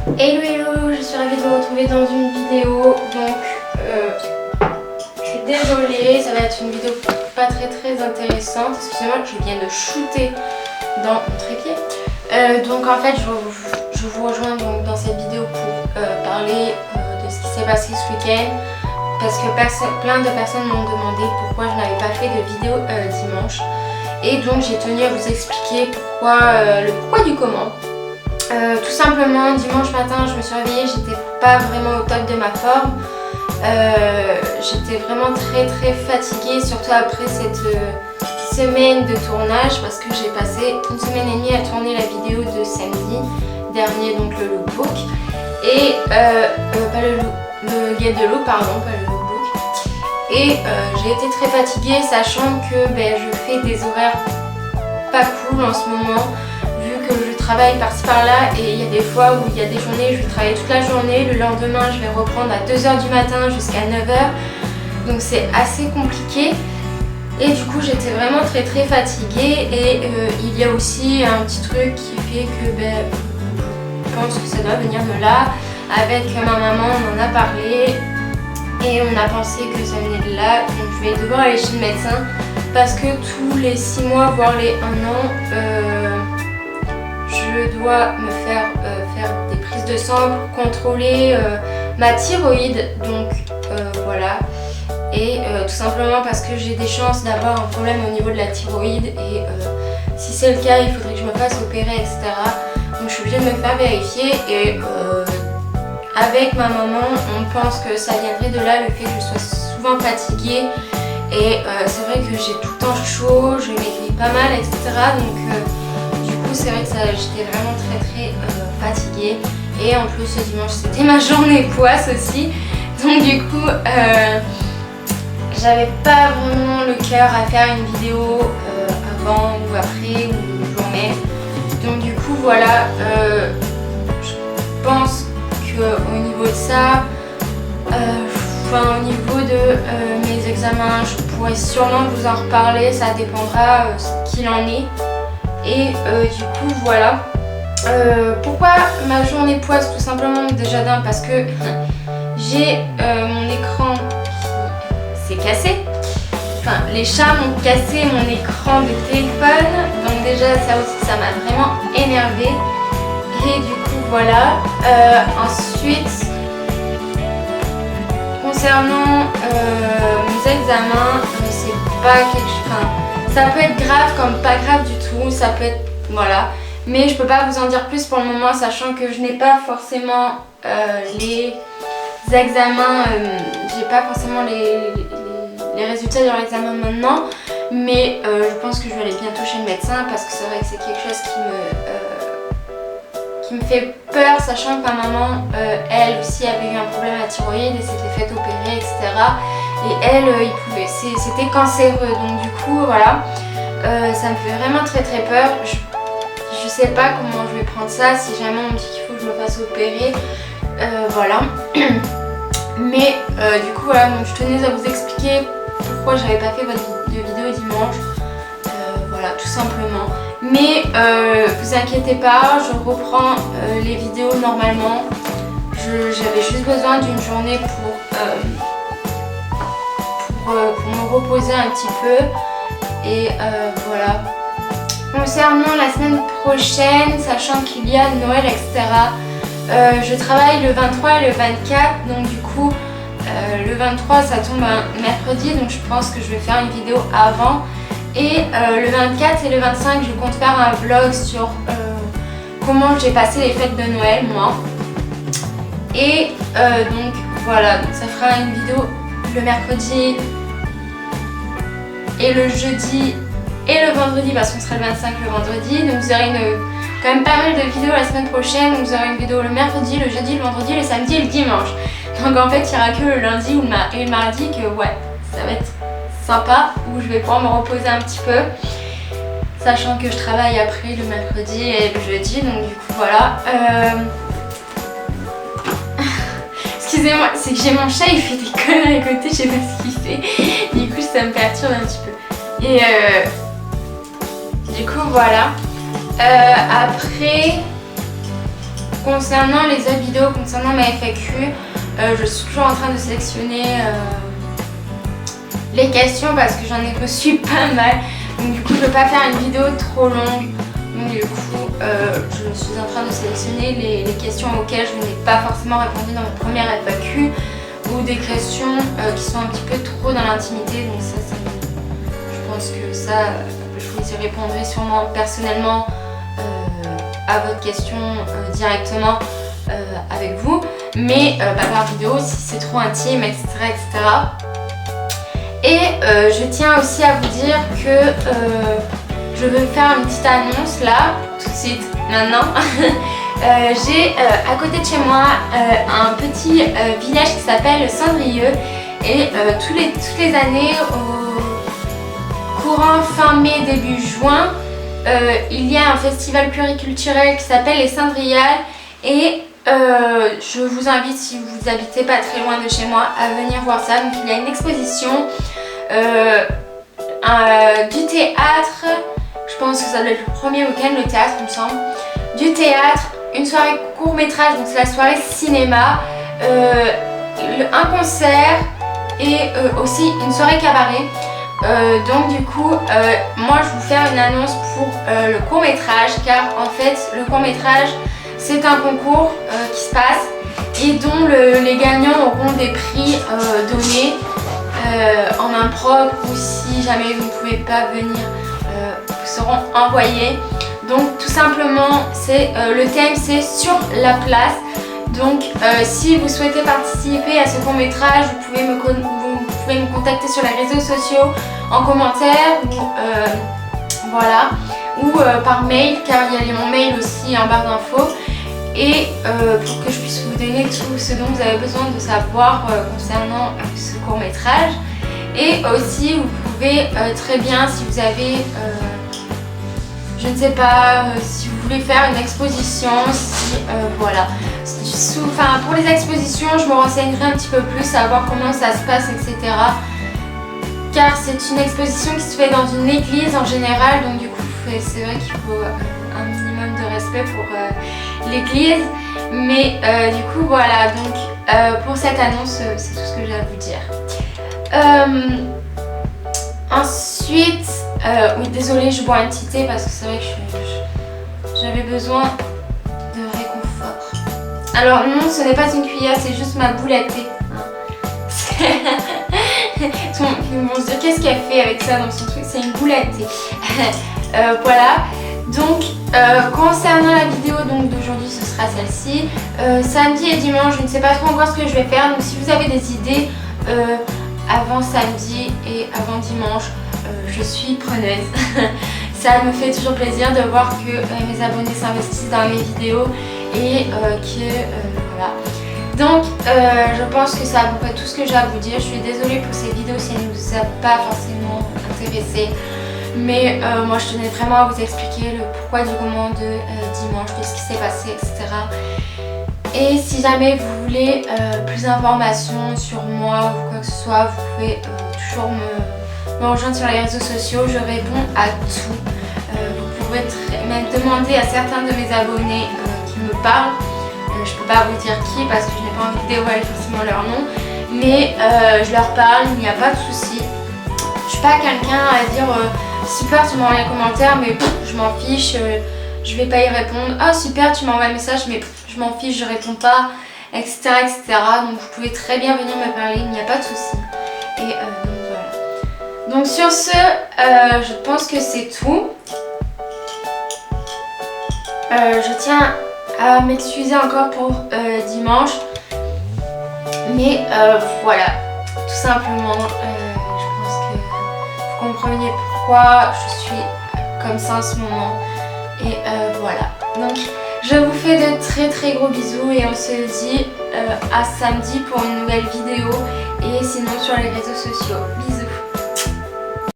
Hello hello, je suis ravie de vous retrouver dans une vidéo. Donc je suis désolée, ça va être une vidéo pas très intéressante. Excusez-moi, je viens de shooter dans mon trépied. Donc en fait je vous rejoins donc dans cette vidéo pour parler de ce qui s'est passé ce week-end. Parce que plein de personnes m'ont demandé pourquoi je n'avais pas fait de vidéo dimanche. Et donc j'ai tenu à vous expliquer pourquoi, le pourquoi du comment. Tout simplement, dimanche matin, je me suis réveillée, j'étais pas vraiment au top de ma forme. J'étais vraiment très fatiguée, surtout après cette semaine de tournage, parce que j'ai passé une semaine et demie à tourner la vidéo de samedi dernier, donc le lookbook. Et pas le guide de l'eau, pardon, pas le lookbook. Et j'ai été très fatiguée, sachant que je fais des horaires pas cool en ce moment. Je travaille par-ci par-là et il y a des fois où il y a des journées où je vais travailler toute la journée, le lendemain je vais reprendre à 2 h du matin jusqu'à 9 h, donc c'est assez compliqué et du coup j'étais vraiment très fatiguée et il y a aussi un petit truc qui fait que je pense que ça doit venir de là. Avec ma maman on en a parlé et on a pensé que ça venait de là, donc je vais devoir aller chez le médecin parce que tous les 6 mois voire les 1 an je dois me faire des prises de sang pour contrôler ma thyroïde, donc voilà. Et tout simplement parce que j'ai des chances d'avoir un problème au niveau de la thyroïde et si c'est le cas il faudrait que je me fasse opérer, etc. Donc je suis obligée de me faire vérifier et avec ma maman on pense que ça viendrait de là, le fait que je sois souvent fatiguée et c'est vrai que j'ai tout le temps chaud, je maigris pas mal, etc. Donc c'est vrai que j'étais vraiment très fatiguée et en plus ce dimanche c'était ma journée poisse aussi, donc du coup j'avais pas vraiment le cœur à faire une vidéo avant ou après ou journée, donc du coup voilà, je pense qu'au niveau de ça, au niveau de mes examens je pourrais sûrement vous en reparler, ça dépendra ce qu'il en est. Et du coup voilà, pourquoi ma journée poisse, tout simplement déjà d'un parce que j'ai mon écran qui s'est cassé, enfin les chats m'ont cassé mon écran de téléphone, donc déjà ça aussi ça m'a vraiment énervée et du coup voilà. Ensuite concernant mes examens, c'est pas quelque chose, ça peut être grave comme pas grave du tout, ça peut être, voilà. Mais je peux pas vous en dire plus pour le moment, sachant que je n'ai pas forcément les examens, j'ai pas forcément les résultats de leur examen maintenant. Mais je pense que je vais aller bientôt chez le médecin parce que c'est vrai que c'est quelque chose qui me fait peur, sachant que ma maman, elle aussi avait eu un problème à la thyroïde et s'était fait opérer, etc. Et elle, c'était cancéreux, donc du coup voilà, ça me fait vraiment très peur. Je sais pas comment je vais prendre ça, si jamais on me dit qu'il faut que je me fasse opérer, voilà. Mais du coup voilà, donc je tenais à vous expliquer pourquoi j'avais pas fait de vidéo dimanche, voilà, tout simplement. Mais vous inquiétez pas, je reprends les vidéos normalement. J'avais juste besoin d'une journée pour me reposer un petit peu et voilà. Concernant la semaine prochaine, sachant qu'il y a Noël, etc., je travaille le 23 et le 24, donc du coup le 23 ça tombe un mercredi, donc je pense que je vais faire une vidéo avant et le 24 et le 25 je compte faire un vlog sur comment j'ai passé les fêtes de Noël moi et donc voilà, donc ça fera une vidéo le mercredi et le jeudi et le vendredi parce qu'on sera le 25 le vendredi, donc vous aurez quand même pas mal de vidéos la semaine prochaine. Vous aurez une vidéo le mercredi, le jeudi, le vendredi, le samedi et le dimanche, donc en fait il n'y aura que le lundi et le mardi que ouais, ça va être sympa, où je vais pouvoir me reposer un petit peu, sachant que je travaille après le mercredi et le jeudi, donc du coup voilà. Excusez-moi, c'est que j'ai mon chat, il fait des conneries à côté, je sais pas ce qu'il fait, du coup ça me perturbe un petit peu. Et du coup voilà, après concernant les autres vidéos, concernant ma FAQ, je suis toujours en train de sélectionner les questions parce que j'en ai reçu pas mal. Donc du coup je ne veux pas faire une vidéo trop longue. Donc du coup je suis en train de sélectionner les questions auxquelles je n'ai pas forcément répondu dans ma première FAQ, ou des questions qui sont un petit peu trop dans l'intimité. Donc ça, je pense que ça, je vous y répondrai sûrement personnellement à votre question directement avec vous, mais pas par vidéo si c'est trop intime, etc. etc. Et je tiens aussi à vous dire que je veux faire une petite annonce là, tout de suite, maintenant. J'ai à côté de chez moi un petit village qui s'appelle Cendrieux, et toutes les années au courant fin mai début juin il y a un festival pluriculturel qui s'appelle les Cendriales, et je vous invite, si vous habitez pas très loin de chez moi, à venir voir ça. Donc il y a une exposition du théâtre, je pense que ça doit être le premier week-end, le théâtre il me semble, du théâtre, une soirée court métrage, donc c'est la soirée cinéma, un concert et aussi une soirée cabaret. Donc du coup moi je vais vous faire une annonce pour le court métrage, car en fait le court métrage c'est un concours qui se passe et dont les gagnants auront des prix donnés en impro, ou si jamais vous ne pouvez pas venir vous seront envoyés. Donc tout simplement le thème c'est sur la place. Donc si vous souhaitez participer à ce court métrage, vous pouvez me contacter sur les réseaux sociaux en commentaire, ou voilà, ou par mail, car il y a mon mail aussi en barre d'infos, et pour que je puisse vous donner tout ce dont vous avez besoin de savoir concernant ce court métrage. Et aussi vous pouvez très bien, si vous avez je ne sais pas, si vous voulez faire une exposition, voilà. Pour les expositions, je me renseignerai un petit peu plus, savoir comment ça se passe, etc. Car c'est une exposition qui se fait dans une église en général, donc du coup c'est vrai qu'il faut un minimum de respect pour l'église. Mais du coup voilà, donc pour cette annonce, c'est tout ce que j'ai à vous dire. Ensuite, oui, désolée, je bois un petit thé parce que c'est vrai que j'avais besoin de réconfort. Alors non, ce n'est pas une cuillère, c'est juste ma boule à thé. Ils vont se dire qu'est-ce qu'elle fait avec ça dans son truc, c'est une boule à thé. Voilà, donc concernant la vidéo d'aujourd'hui, ce sera celle-ci. Samedi et dimanche, je ne sais pas trop encore ce que je vais faire, donc si vous avez des idées avant samedi et avant dimanche, je suis preneuse. Ça me fait toujours plaisir de voir que mes abonnés s'investissent dans mes vidéos et voilà. Donc je pense que c'est à peu près tout ce que j'ai à vous dire. Je suis désolée pour ces vidéos si elles ne vous ont pas forcément intéressé, mais moi je tenais vraiment à vous expliquer le pourquoi du comment de dimanche, de ce qui s'est passé, etc. Et si jamais vous voulez plus d'informations sur moi ou quoi que ce soit, vous pouvez toujours me rejoindre sur les réseaux sociaux, je réponds à tout. Vous pourrez même demander à certains de mes abonnés qui me parlent. Je peux pas vous dire qui parce que je n'ai pas envie de dévoiler forcément leur nom, mais je leur parle, il n'y a pas de souci. Je suis pas quelqu'un à dire super tu m'envoies un commentaire mais je m'en fiche, je vais pas y répondre. Ah super tu m'envoies un message mais je m'en fiche, je réponds pas, etc., etc. Donc vous pouvez très bien venir me parler, il n'y a pas de souci. Et donc voilà. Donc sur ce, je pense que c'est tout. Je tiens à m'excuser encore pour dimanche, mais voilà, tout simplement, je pense que vous compreniez pourquoi je suis comme ça en ce moment. Et voilà, donc je vous fais de très très gros bisous et on se dit à samedi pour une nouvelle vidéo, et sinon sur les réseaux sociaux. Bisous.